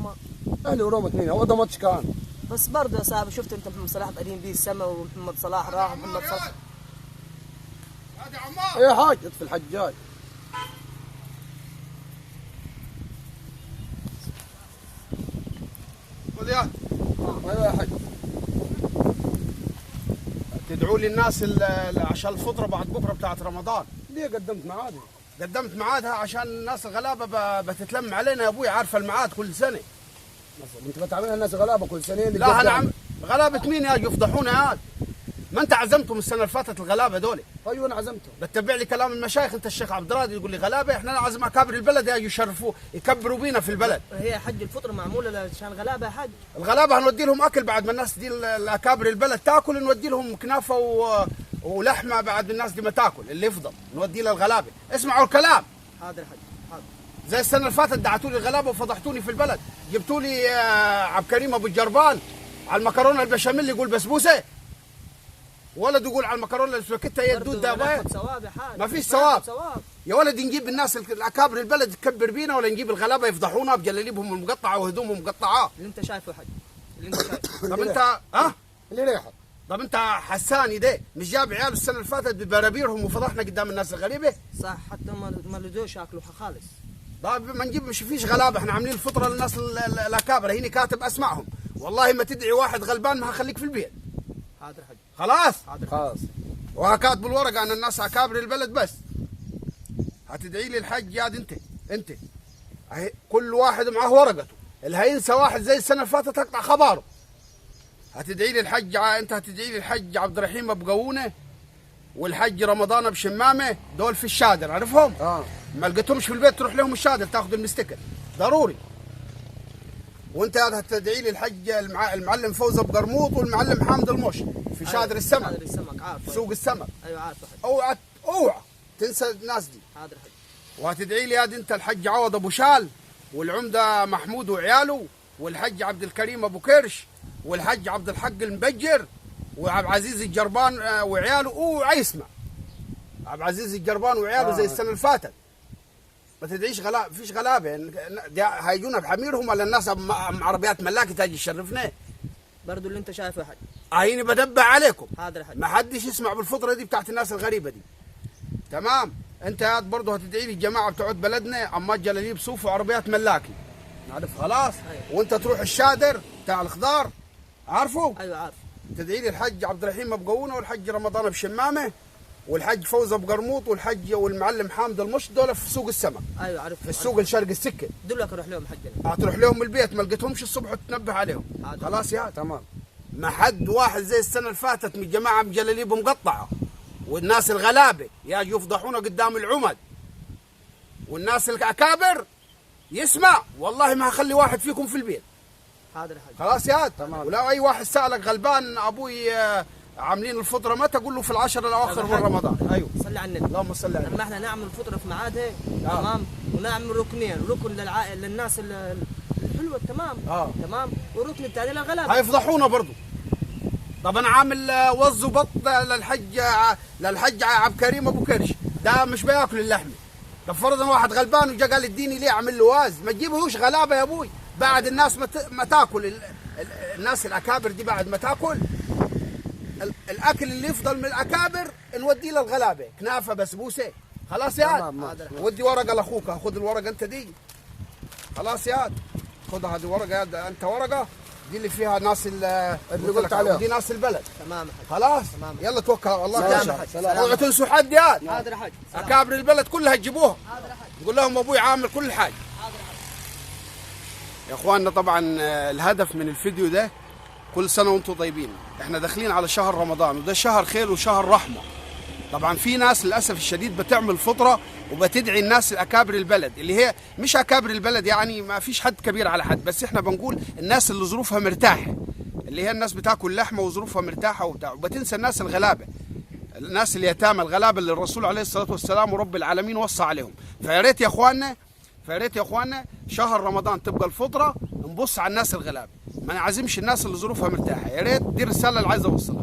وروما. اهلي وروما اثنين، هو ده ماتش كان. بس برضه يا صاحبي شفت انت محمد صلاح قاعدين بيه السما ومحمد صلاح راح ومحمد صلاح. هذا عمار. ايه حاج في الحجاج. خذ يا. ايوه يا حاج. تدعوا لي الناس عشان الفطره بعد بكره بتاعت رمضان. ليه قدمت معادي؟ قدمت ميعادها عشان الناس الغلابه بتتلم علينا يا ابوي، عارفه الميعاد كل سنه. انت بتعاملها الناس غلابه كل سنه. لا انا غلابه مين يا يفضحونا يا؟ ما انت عزمتهم السنه اللي فاتت الغلابه دول. ايوه انا عزمته. بتتبع لي كلام المشايخ، انت الشيخ عبد الراضي يقول لي غلابه، احنا نعزم اكابر البلد يا يشرفوا يكبروا بينا في البلد. هي حج الفطر معموله عشان غلابه يا حج. الغلابه هنودي لهم اكل بعد ما الناس دي الاكابر البلد تاكل، نودي لهم كنافه ولحمه بعد الناس دي ما تاكل، اللي يفضل نودي للغلابه. اسمعوا الكلام. حاضر يا حج حاضر. زي السنه اللي فاتت دعتوا لي الغلابه وفضحتوني في البلد، جبتوا لي عبد الكريم ابو الجربان على المكرونه البشاميل يقول بسبوسه، ولد يقول على المكرونه السباكيتا هي الدود ده. ثواب يا حاج. ما فيش ثواب يا ولد. نجيب الناس الاكابر البلد تكبر بينا، ولا نجيب الغلابه يفضحونا بجلاليبهم المقطعه وهدومهم مقطعه؟ اللي انت شايفه يا حج، اللي انت شايفه. طب انت اللي ريحه. طب انت حساني ده مش جاب عياله السنه اللي فاتت ببرابيرهم وفضحنا قدام الناس الغريبه؟ صح، حتى ما لدوش ياكلوا خالص. طيب ما نجيب، مش فيش غلابه، احنا عاملين الفطره للناس الاكابر، هيني كاتب اسمائهم، والله ما تدعي واحد غلبان ما هخليك في البيت. حاضر حج. خلاص؟ حاضر خلاص. وهكاتب الورقه ان الناس اكابر البلد بس. هتدعي لي الحج يا انت كل واحد معاه ورقته، اللي هينسى واحد زي السنه اللي فاتت تقطع خباره. هتدعي لي الحج انت هتدعي لي الحج عبد الرحيم ابو قوونه والحج رمضان بشمامه، دول في الشادر عارفهم؟ ما لقيتهمش في البيت تروح لهم الشادر تاخذ المستكر ضروري. وانت هتدعي لي الحج المعلم فوزي ابو قرموط والمعلم حامد الموش في شادر السمك. شادر السمك عارف. سوق السمك. ايوه عارف يا حج. اوعى تنسى الناس دي. حاضر حج. وهتدعي لي انت الحج عوض ابو شال والعمده محمود وعياله والحج عبد الكريم ابو كرش والحج عبد الحق المبجر وعبد العزيز الجربان وعياله. اوعى يسمع عبد العزيز الجربان وعياله زي السنه اللي فاتت. ما تدعيش غلابه، فيش غلابه هيجونا بحميرهم ولا الناس مع عربيات ملاكي تاجي تشرفنا. برضه اللي انت شايفه يا حج. عيني بدبع عليكم. حاضر يا حج. ما حدش يسمع بالفطره دي بتاعت الناس الغريبه دي. تمام. انت برضه هتدعي لي الجماعه بتوعت بلدنا عمات جلاليب صوف وعربيات ملاكي. نعرف خلاص. أيوة. وانت تروح الشادر بتاع الخضار عارفه؟ ايوه عارف. تدعي لي الحج عبد الرحيم ابو قوونه والحج رمضان بشمامه والحج فوز ابو قرموط والحج والمعلم حامد المش، دول في سوق السمك. ايوه عارف. في السوق الشرق السكه. دولك اروح لهم حجنا. هتروح لهم البيت، ما لقيتهمش الصبح وتنبه عليهم. خلاص يا تمام. ما حد واحد زي السنه اللي فاتت من جماعه مجلاليب مقطعه والناس الغلابه يجوا يفضحونا قدام العمد والناس الاكابر يسمع، والله ما هخلي واحد فيكم في البيت. حاضر يا حج. خلاص يا تمام. ولو اي واحد سالك غلبان ابوي عاملين الفطره متى، قول له في العشر الاواخر من رمضان. ايوه صلي على النبي. اللهم صل على النبي. اما احنا نعمل الفطره في ميعادها تمام، ونعمل ركنين، ركن للناس الحلوه تمام. تمام، والركن الثاني للغلابه. هيفضحونا برضه. طب انا عامل وز وبط للحج عبد الكريم ابو كرش، ده مش بياكل اللحمه. طب فرضا واحد غلبان وجا قال اديني ليه اعمل له واز، ما تجيبهوش غلابه يا ابوي. بعد الناس ما تاكل الناس الاكابر دي، بعد ما تاكل الاكل اللي يفضل من الاكابر نوديه للغلابه، كنافه بسبوسه. خلاص يا ودي ورقه لاخوك، خذ الورقه انت دي. خلاص يا خذ هذه ورقه يا انت، ورقه دي اللي فيها ناس اللي قلت عليهم، دي ناس البلد. تمام. خلاص تمام. يلا توكل على الله. سلام. اوعوا تنسوا حد يا حاضر يا حاج. اكابر البلد كلها تجيبوها. حاضر يا حاج. تقول لهم ابوي عامل كل حاجه. حاضر يا حاج. يا اخواننا طبعا الهدف من الفيديو ده كل سنه وانتم طيبين، احنا داخلين على شهر رمضان وده شهر خير وشهر رحمه. طبعا في ناس للاسف الشديد بتعمل فطره وبتدعي الناس الاكابر البلد، اللي هي مش اكابر البلد يعني ما فيش حد كبير على حد، بس احنا بنقول الناس اللي ظروفها مرتاحه، اللي هي الناس بتاكل لحمه وظروفها مرتاحه وبتاع، وبتنسى الناس الغلابه، الناس اليتامى الغلابه اللي الرسول عليه الصلاه والسلام ورب العالمين وصى عليهم. فيا ريت يا اخواننا شهر رمضان تبقى الفطره نبص على الناس الغلابه، ما نعزمش الناس اللي ظروفها مرتاحه. يا ريت دي الرساله اللي عايز اوصلها.